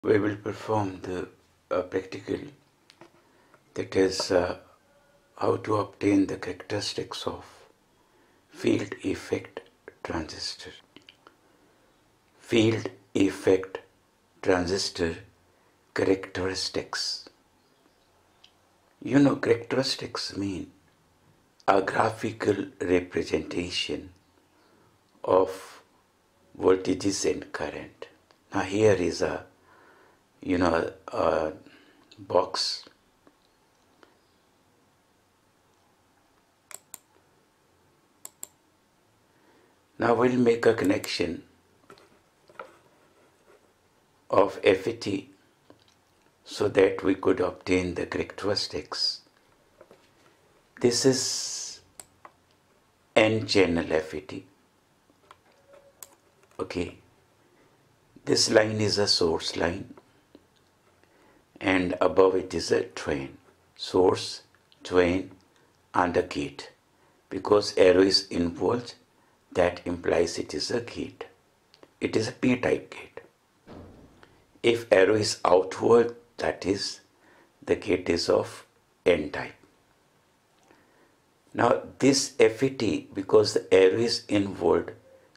We will perform the practical, that is how to obtain the characteristics of field effect transistor. Field effect transistor characteristics. You know, characteristics mean a graphical representation of voltages and current. Now here is a box. Now we'll make a connection of FET so that we could obtain the characteristics. This is N-channel FET. Okay, this line is a source line and above it is a drain. Source, drain and a gate. Because arrow is involved, that implies it is a gate. It is a p-type gate. If arrow is outward, that is the gate is of n-type. Now this FET, because the arrow is involved,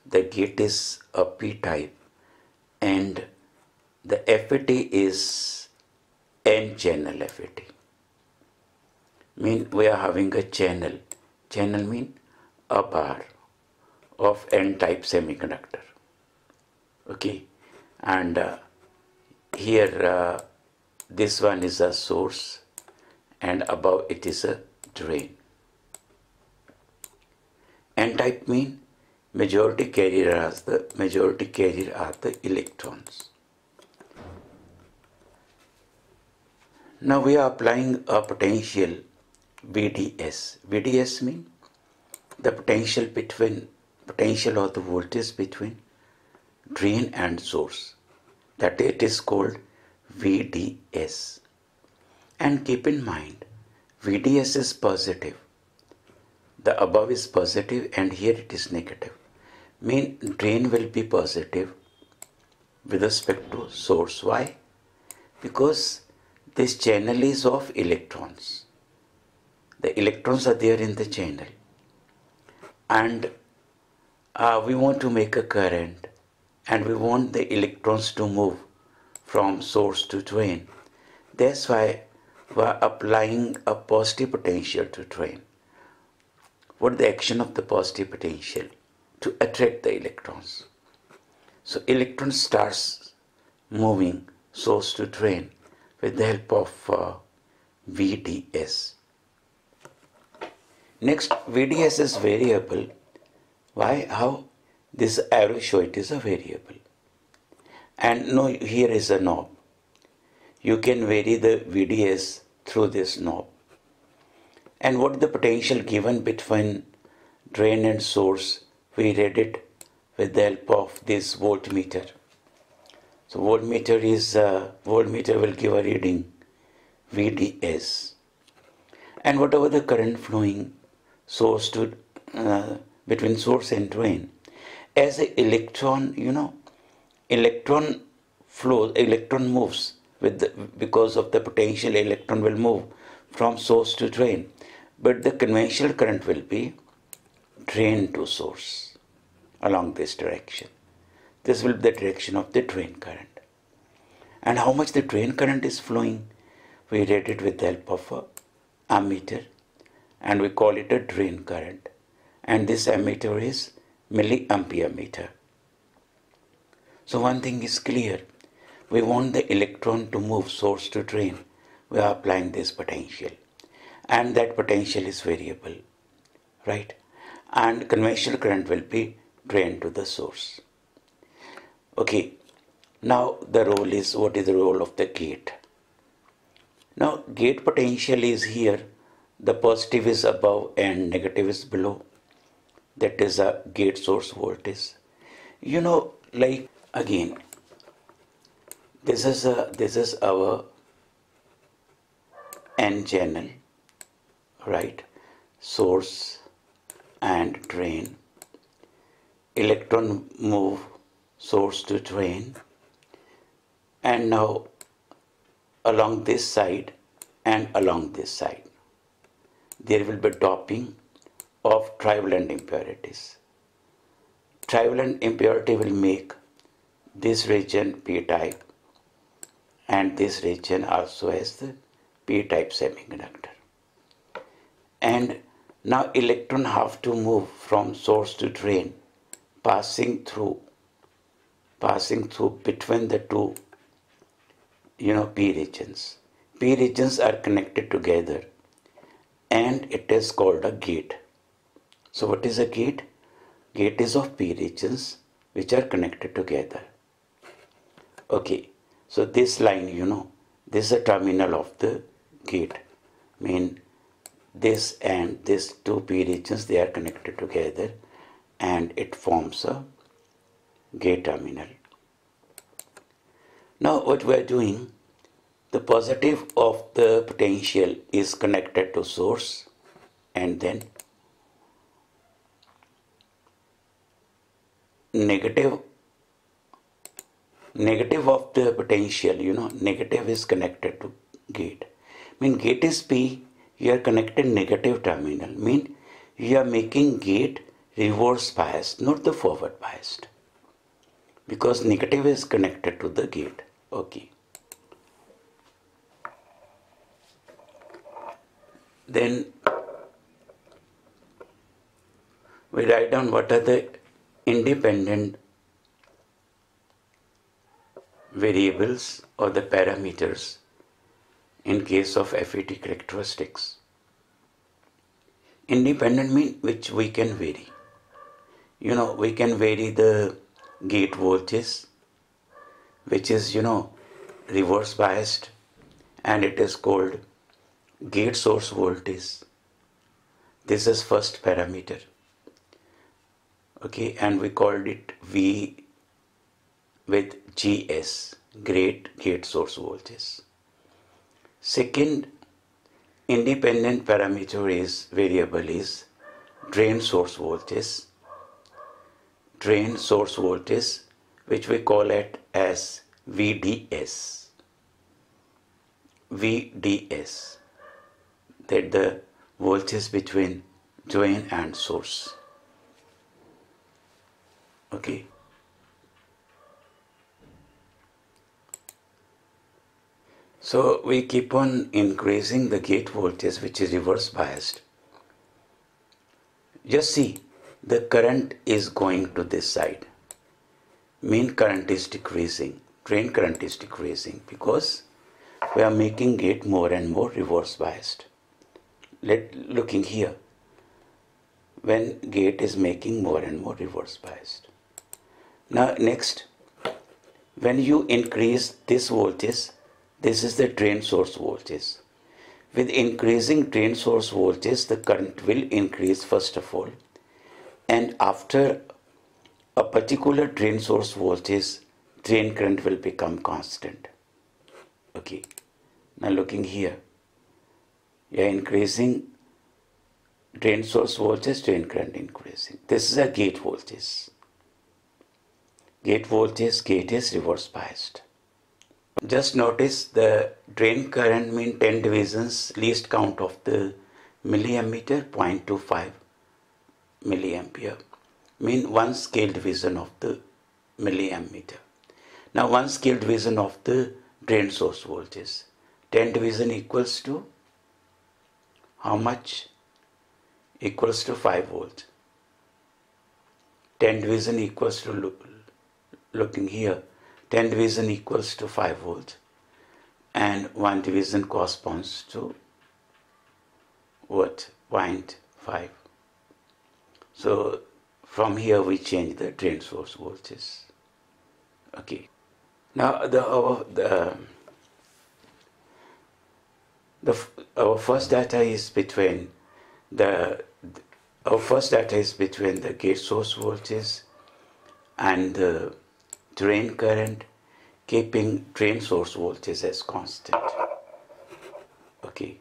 the gate is a p-type and the FET is n-channel FET. Mean we are having a channel. Channel mean a bar of n-type semiconductor. Okay, and here this one is a source and above it is a drain. N-type mean majority carrier are the electrons. Now we are applying a potential VDS. VDS mean the potential or the voltage between drain and source. That it is called VDS. And keep in mind, VDS is positive. The above is positive and here it is negative. Mean drain will be positive with respect to source. Why? Because this channel is of electrons. The electrons are there in the channel. And we want to make a current and we want the electrons to move from source to drain. That's why we are applying a positive potential to drain. What is the action of the positive potential? To attract the electrons. So electron starts moving source to drain with the help of VDS. Next, VDS is variable. Why? How? This arrow show it is a variable. And no, here is a knob. You can vary the VDS through this knob. And what is the potential given between drain and source? We read it with the help of this voltmeter. So voltmeter will give a reading VDS. And whatever the current flowing source to between source and drain, as an electron, electron flows, electron moves because of the potential, electron will move from source to drain. But the conventional current will be drain to source along this direction. This will be the direction of the drain current. And how much the drain current is flowing, we read it with the help of a ammeter and we call it a drain current. And this ammeter is milliampere meter. So one thing is clear. We want the electron to move source to drain. We are applying this potential. And that potential is variable. Right? And conventional current will be drain to the source. Okay. Now the role is, what is the role of the gate? Now gate potential is here. The positive is above and negative is below. That is a gate source voltage. Like again, this is our N channel, right? Source and drain. Electron move source to drain and now along this side and along this side there will be doping of trivalent impurities. Trivalent impurity will make this region p-type and this region also as the p-type semiconductor. And now electron have to move from source to drain, passing through between the two p regions. P regions are connected together and it is called a gate. So what is a gate? Gate is of p regions which are connected together. Okay, so this line, this is a terminal of the gate. Mean this and this two p regions, they are connected together and it forms a gate terminal. Now what we are doing, the positive of the potential is connected to source and then negative of the potential, negative is connected to gate. Mean gate is P, you are connected negative terminal. Mean you are making gate reverse biased, not the forward biased. Because negative is connected to the gate. Okay. Then we write down what are the independent variables or the parameters in case of FET characteristics. Independent means which we can vary. We can vary the gate voltage, which is, reverse biased, and it is called gate source voltage. This is first parameter. Okay, and we called it V with GS, great gate source voltage. Second independent parameter is variable is drain source voltage. Drain source voltage, which we call it as VDS. VDS, that the voltage between drain and source. Okay. So we keep on increasing the gate voltage, which is reverse biased. Just see, the current is going to this side. Mean current is decreasing, drain current is decreasing because we are making gate more and more reverse biased. Looking here, when gate is making more and more reverse biased. Now next, when you increase this voltage, this is the drain source voltage. With increasing drain source voltage, the current will increase first of all, and after a particular drain source voltage, drain current will become constant. Okay, now looking here, you are increasing drain source voltage, drain current increasing. This is a gate voltage. Gate voltage, gate is reverse biased. Just notice the drain current mean 10 divisions, least count of the milliammeter, 0.25 milliampere, mean 1 scale division of the milliammeter. Now 1 scale division of the drain source voltage. 10 division equals to how much? Equals to 5 volts. 10 division equals to, looking here, 10 division equals to 5 volts, and 1 division corresponds to what? 0.5. So from here we change the drain source voltage. Okay. Now our first data is between the gate source voltage and the drain current, keeping drain source voltage as constant. Okay.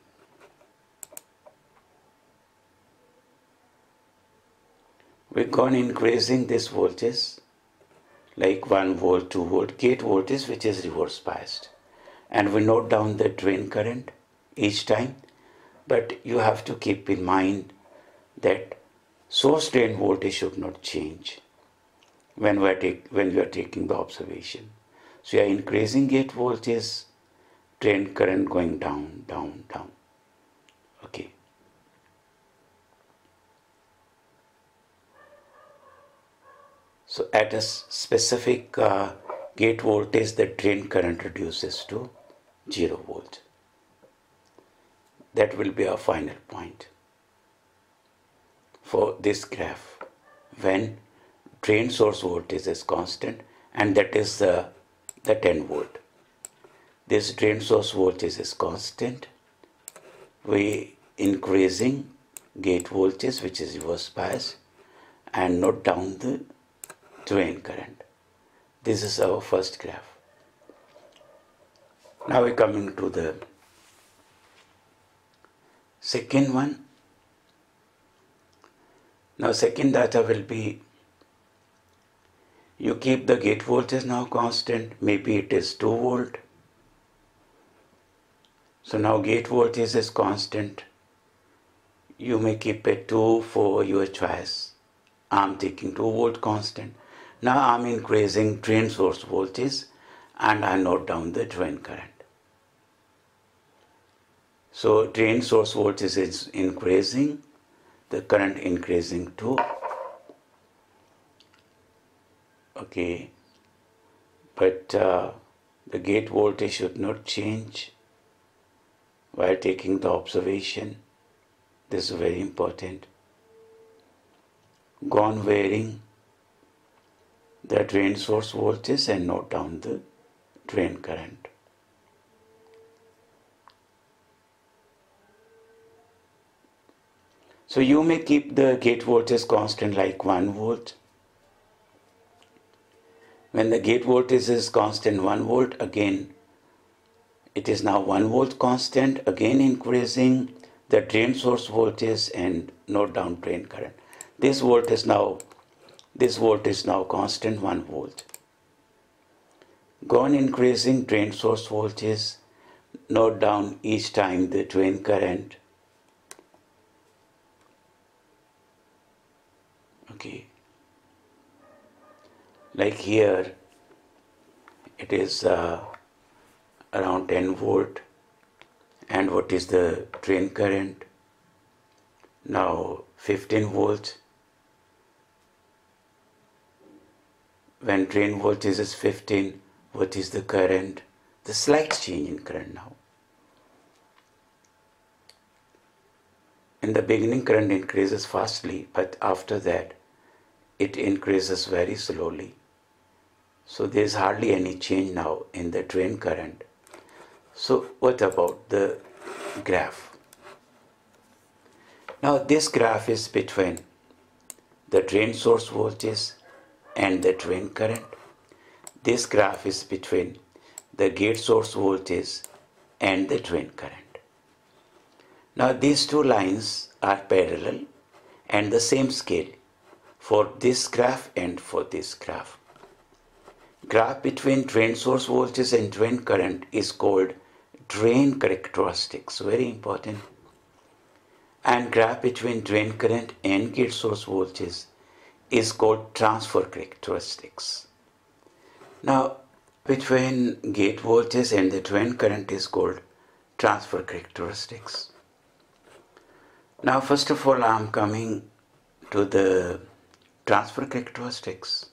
We've gone increasing this voltage like 1 volt, 2 volt, gate voltage which is reverse biased. And we note down the drain current each time, but you have to keep in mind that source drain voltage should not change when we are taking the observation. So you are increasing gate voltage, drain current going down, down, down. Okay. So at a specific gate voltage, the drain current reduces to 0 volt. That will be our final point for this graph when drain source voltage is constant, and that is the 10 volt. This drain source voltage is constant. We increasing gate voltage which is reverse bias, and note down the drain current. This is our first graph. Now we are coming to the second one. Now second data will be, you keep the gate voltage now constant, maybe it is 2 volt. So now gate voltage is constant. You may keep it 2 for your choice. I'm taking 2 volt constant. Now I'm increasing drain source voltage and I note down the drain current. So drain source voltage is increasing, the current increasing too. Okay, but the gate voltage should not change while taking the observation. This is very important. Go on varying the drain source voltage and note down the drain current. So you may keep the gate voltage constant like 1 volt. When the gate voltage is constant 1 volt, again it is now 1 volt constant, again increasing the drain source voltage and note down drain current. This volt is now constant 1 volt. Go on increasing drain source voltage, note down each time the drain current. Okay. Like here, it is around 10 volt. And what is the drain current? Now 15 volts. When drain voltage is 15, what is the current? The slight change in current now. In the beginning, current increases fastly, but after that, it increases very slowly. So there is hardly any change now in the drain current. So what about the graph? Now this graph is between the drain source voltage and the drain current. This graph is between the gate source voltage and the drain current. Now these two lines are parallel and the same scale for this graph and for this graph. Graph between drain source voltage and drain current is called drain characteristics, very important. And graph between drain current and gate source voltage is called transfer characteristics. Now between gate voltage and the drain current is called transfer characteristics. Now first of all I am coming to the transfer characteristics.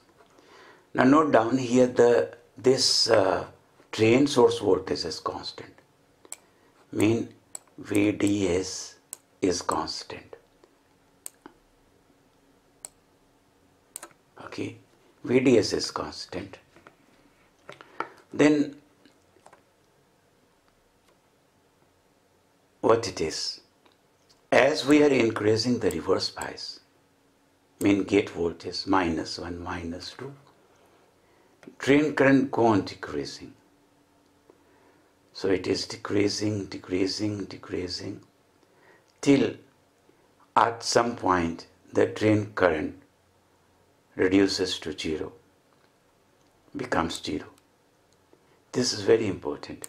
Now note down here this drain source voltage is constant. Mean VDS is constant. Okay, VDS is constant. Then what it is? As we are increasing the reverse bias, mean gate voltage -1, -2, drain current go on decreasing. So it is decreasing, decreasing, decreasing till at some point the drain current reduces to 0. becomes 0. This is very important.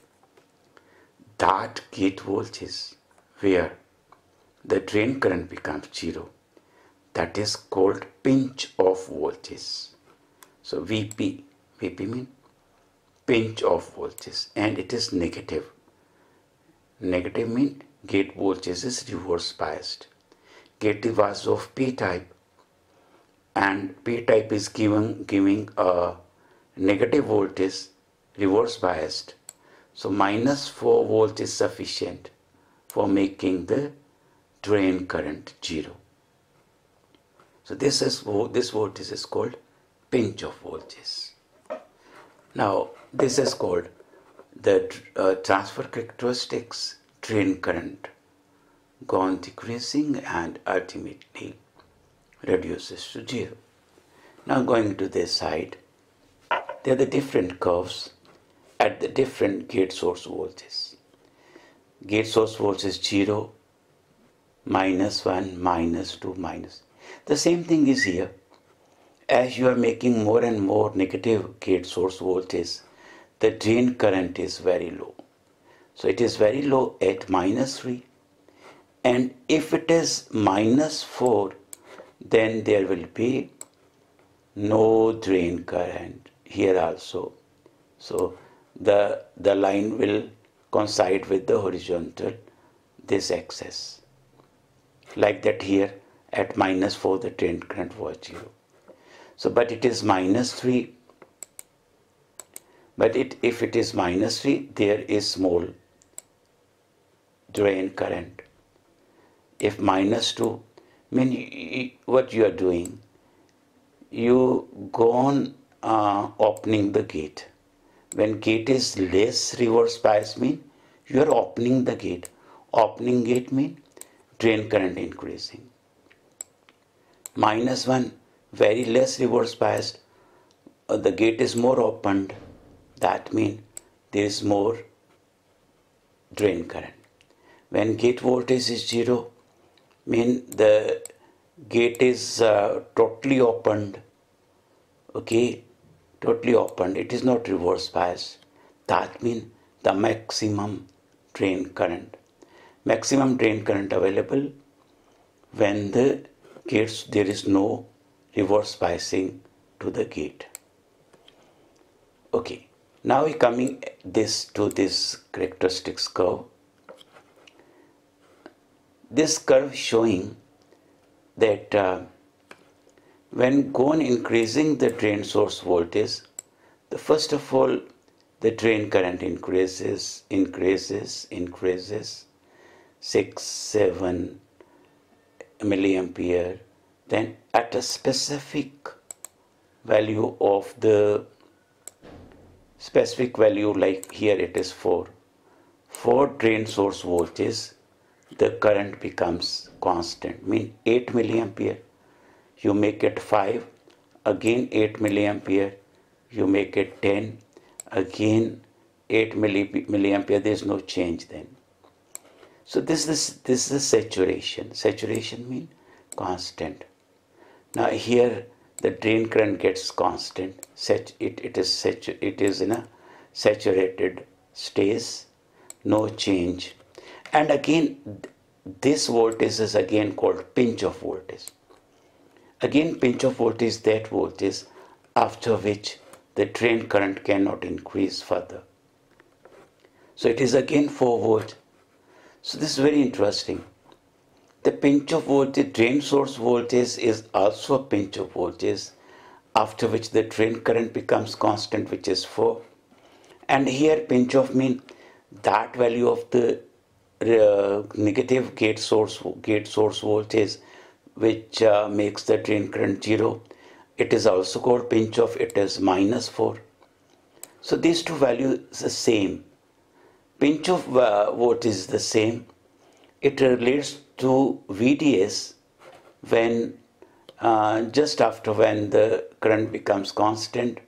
That gate voltage where the drain current becomes 0, that is called pinch off voltage. So VP means pinch off voltage, and it is negative. Negative means gate voltage is reverse biased. Gate was of P type, and P type is giving a negative voltage reverse biased. So minus 4 volts is sufficient for making the drain current 0. So this voltage is called pinch off voltage. Now this is called the transfer characteristics, drain current gone decreasing and ultimately reduces to 0. Now going to this side, there are the different curves at the different gate source voltages. Gate source voltage 0, minus 1, minus 2, minus. The same thing is here. As you are making more and more negative gate source voltage, the drain current is very low. So it is very low at minus 3. And if it is minus 4, then there will be no drain current here also. So the line will coincide with the horizontal, this axis. Like that here at minus 4 the drain current was 0. So but it is minus 3. But if it is minus 3, there is small drain current. If minus 2, mean what you are doing, you go on opening the gate. When gate is less reverse bias mean you are opening the gate. Opening gate mean drain current increasing. Minus 1, very less reverse biased, the gate is more opened, that means there is more drain current. When gate voltage is 0, mean the gate is totally opened, okay, totally opened, it is not reverse biased, that means the maximum drain current. Maximum drain current available when the gates, there is no reverse biasing to the gate. Okay, now we coming to this characteristics curve. This curve showing that when go on increasing the drain source voltage, the first of all the drain current increases 6, 7 milliampere. Then at a specific value of the specific value, like here it is 4 drain source voltage, the current becomes constant, mean 8 milliampere, you make it 5, again 8 milliampere, you make it 10, again 8 milliampere, there is no change then. So this is saturation. Saturation means constant. Now here the drain current gets constant. It is in a saturated state, no change. And again, this voltage is again called pinch off voltage. Again, pinch off voltage is that voltage after which the drain current cannot increase further. So it is again 4 volts. So this is very interesting. The pinch off voltage, drain source voltage is also a pinch off voltage after which the drain current becomes constant, which is 4. And here pinch off means that value of the negative gate source voltage which makes the drain current 0. It is also called pinch off, it is minus 4. So these two values are the same. Pinch off voltage is the same. It relates to VDS when just after when the current becomes constant,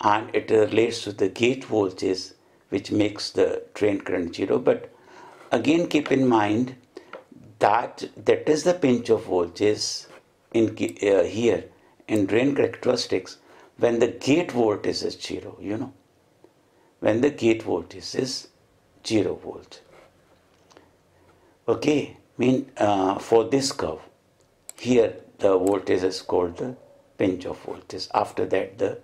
and it relates to the gate voltage which makes the drain current 0. But again keep in mind that is the pinch off voltage in here in drain characteristics, when the gate voltage is 0, when the gate voltage is 0 volt. Okay, for this curve, here the voltage is called the pinch off voltage. After that, the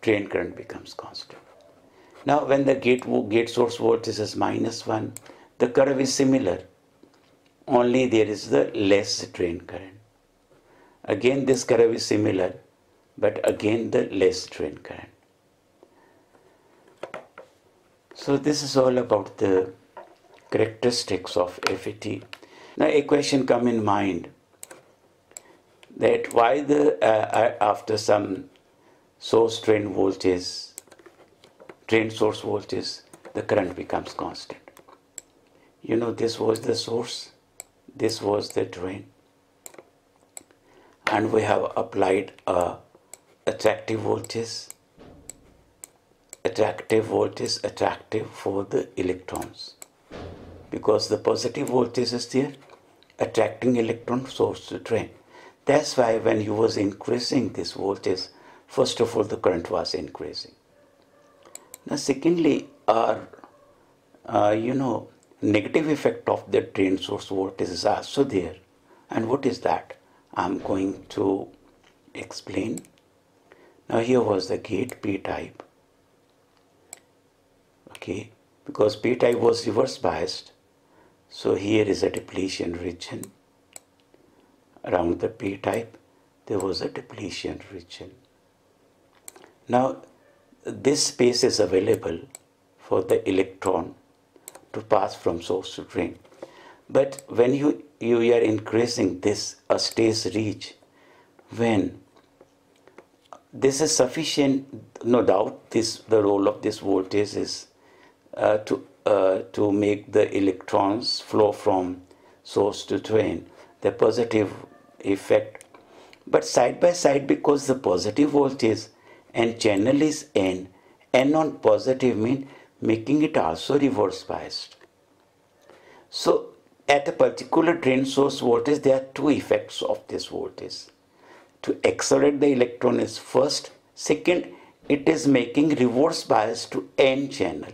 drain current becomes constant. Now, when the gate source voltage is -1, the curve is similar, only there is the less drain current. Again, this curve is similar, but again the less drain current. So this is all about the characteristics of FET. Now a question come in mind that why after some source drain source voltage, the current becomes constant. This was the source, this was the drain, and we have applied a attractive voltage for the electrons, because the positive voltage is there attracting electron source to drain. That's why when you was increasing this voltage, first of all the current was increasing. Now secondly, our negative effect of the drain source voltage is also there. And what is that? I'm going to explain. Now here was the gate P-type. Okay, because P-type was reverse biased, so here is a depletion region. Around the P-type, there was a depletion region. Now this space is available for the electron to pass from source to drain. But when you are increasing this, a stage reach, when this is sufficient, no doubt the role of this voltage is to make the electrons flow from source to drain, the positive effect. But side by side, because the positive voltage and channel is N on positive mean making it also reverse biased. So at a particular drain source voltage, there are two effects of this voltage. To accelerate the electron is first. Second, it is making reverse bias to N channel.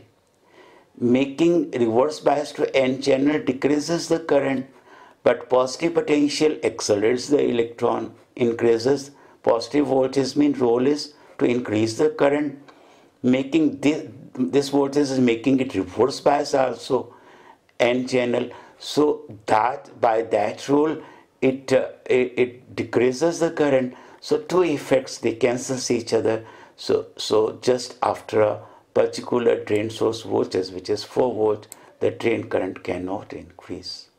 Making reverse bias to N channel decreases the current, but positive potential accelerates the electron, increases positive voltage mean role is to increase the current, making this voltage is making it reverse bias also N channel. So that by that rule it decreases the current. So two effects, they cancel each other. So just after a particular drain source voltage, which is 4 volt, the drain current cannot increase,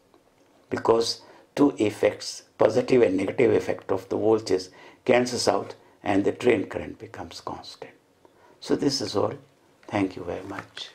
because two effects, positive and negative effect of the voltage, cancels out and the drain current becomes constant. So this is all. Thank you very much.